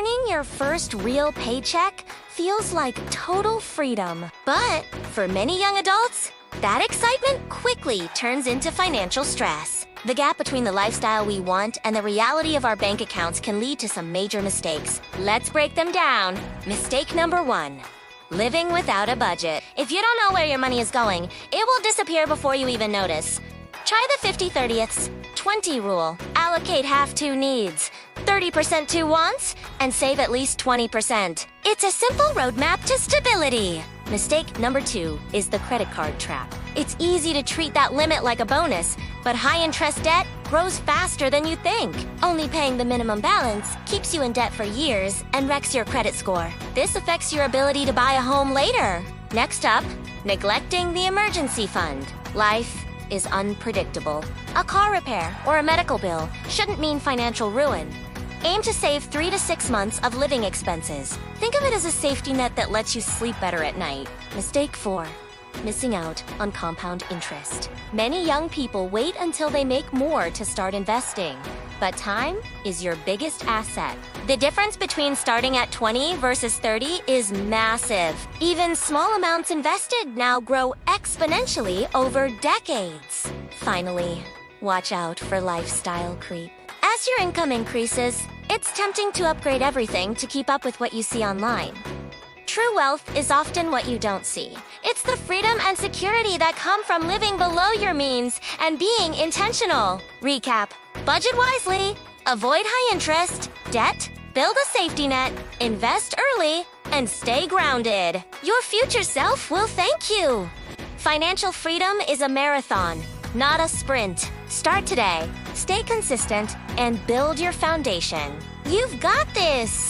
Earning your first real paycheck feels like total freedom. But for many young adults, that excitement quickly turns into financial stress. The gap between the lifestyle we want and the reality of our bank accounts can lead to some major mistakes. Let's break them down. Mistake number 1. Living without a budget. If you don't know where your money is going, it will disappear before you even notice. Try the 50-30-20 rule. Allocate half to needs, 30% to wants, and save at least 20%. It's a simple roadmap to stability. Mistake number 2 is the credit card trap. It's easy to treat that limit like a bonus, but high-interest debt grows faster than you think. Only paying the minimum balance keeps you in debt for years and wrecks your credit score. This affects your ability to buy a home later. Next up, neglecting the emergency fund. Life is unpredictable. A car repair or a medical bill shouldn't mean financial ruin. Aim to save 3 to 6 months of living expenses. Think of it as a safety net that lets you sleep better at night. Mistake 4. Missing out on compound interest. Many young people wait until they make more to start investing. But time is your biggest asset. The difference between starting at 20 versus 30 is massive. Even small amounts invested now grow exponentially over decades. Finally, watch out for lifestyle creep. As your income increases, it's tempting to upgrade everything to keep up with what you see online. True wealth is often what you don't see. It's the freedom and security that come from living below your means and being intentional. Recap: budget wisely, avoid high interest, debt, build a safety net, invest early, and stay grounded. Your future self will thank you. Financial freedom is a marathon, not a sprint. Start today, stay consistent, and build your foundation. You've got this!